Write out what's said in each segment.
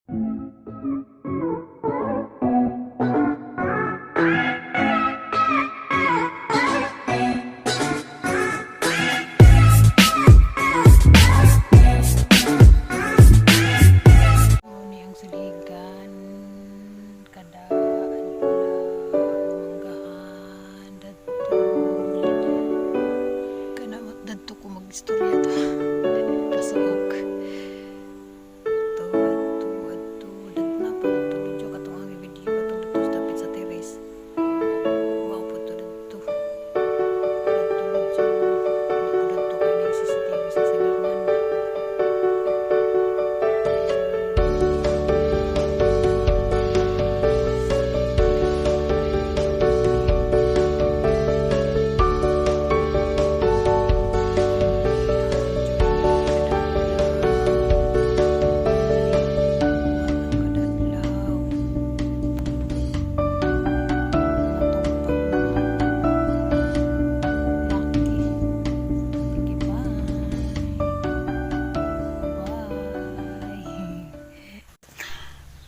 Ang siligan kada manggahan dadto ko magistorya to pasok to adto dadna pa to video katong ang video katong dito sa tapit sa terrace wow po to dadto dadto kay na CCTV sa silingan.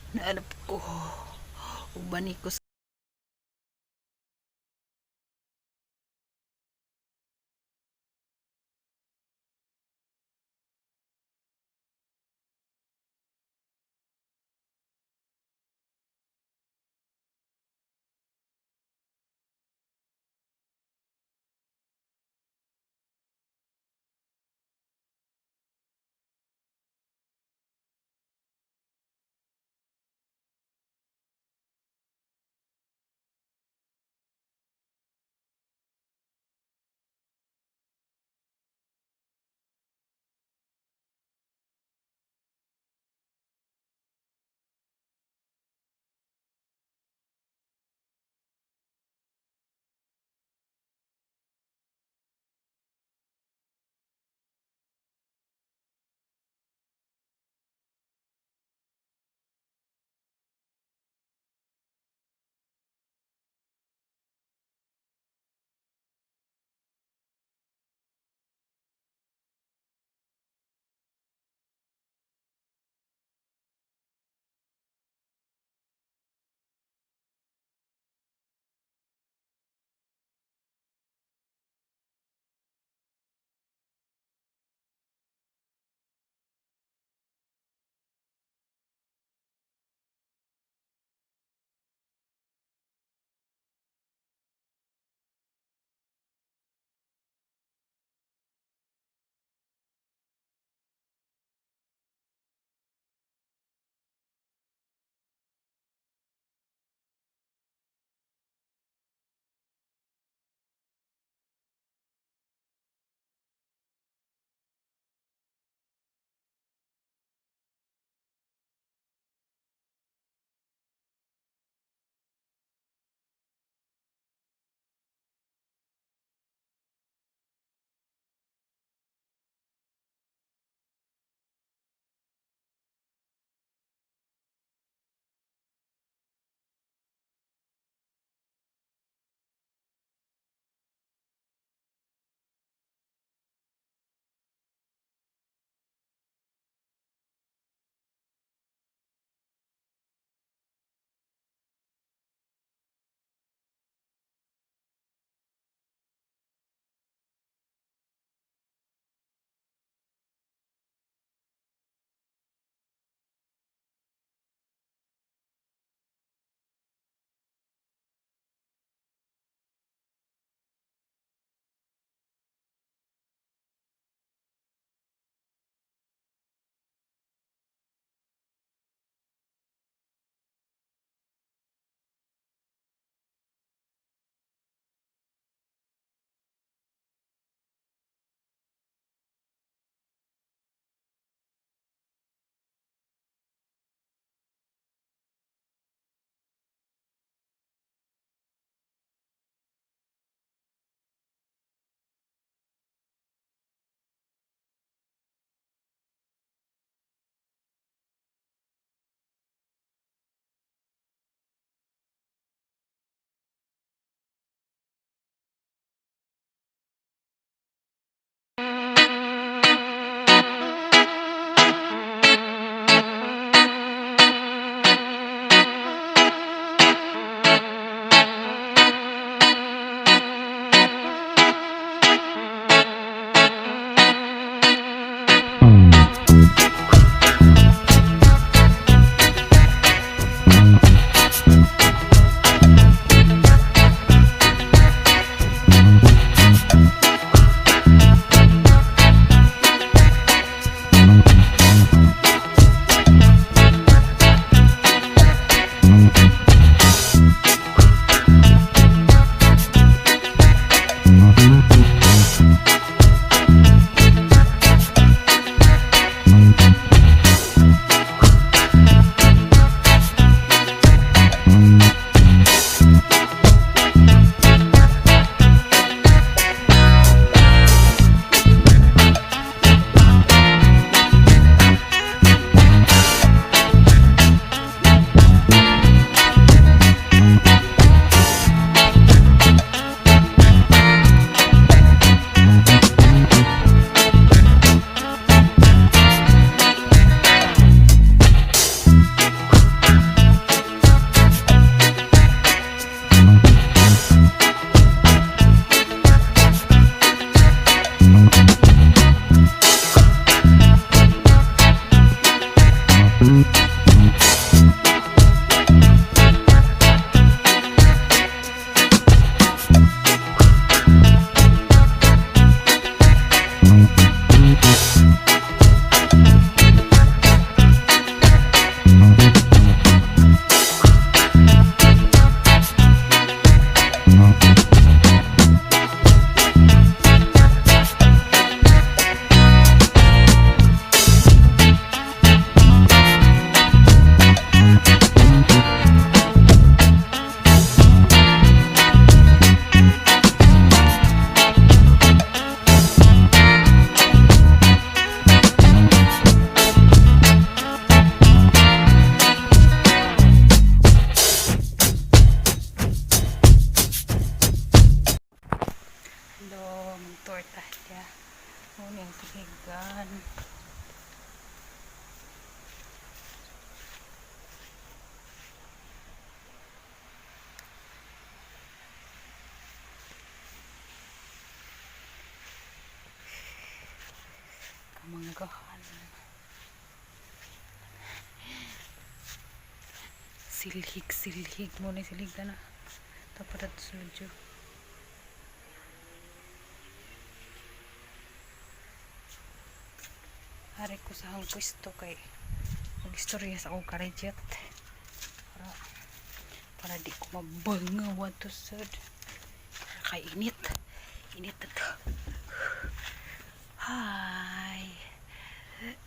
Naalap ko ubani ko manggahan. Silhig mo na silhig na tapos at suludyo. Hari ko sa hang pwesto kay mag-istorya sa akong karejit para di ko mabangawan to sad. Kay init na to. Hi,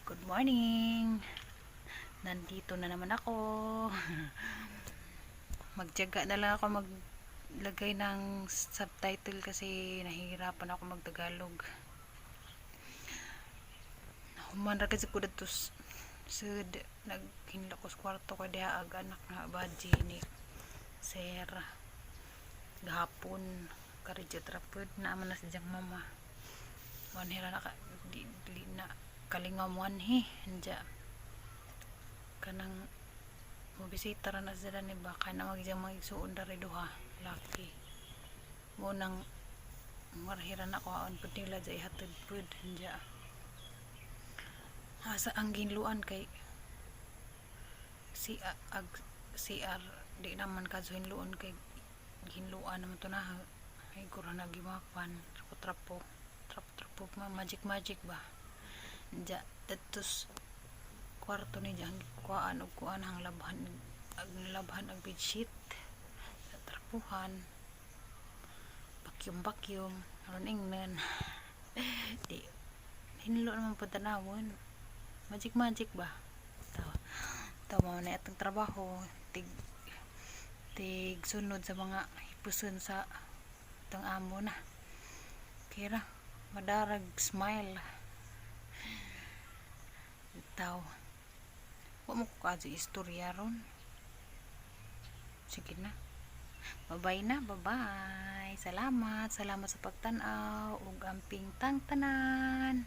good morning. Nandito na naman ako. Magtiyaga na lang ako maglagay ng subtitle kasi nahihirapan ako magtagalog. Human ra kasi ko dito sud naghinla ko sa kwarto ko diha ag anak na badji ni sir gahapon karejit rapod na man na sa diyang mama manhira na di na kalingamuan anja kanang mobisita ra na sila ni baka na magyang magsuon dari duha laki mo nang marhira na ko aon pud nila jay hatid pud anja asa ang ginluan kay si CR di naman kazuhinluon kay ginluan naman to na ay kura nagimapan trapo magic ba anja datos kwarto ni jang kuan og kuan hang labhan ang bedsheet trapuhan vacuum aron ingnen di hinlo naman po tanawon magic ba tawa na itong trabaho tig sunod sa mga hipuson sa itong amo na kira madarag smile taw wa mo ko kadyo istorya ron sige na bye salamat sa pagtan-aw ug amping tang tanan.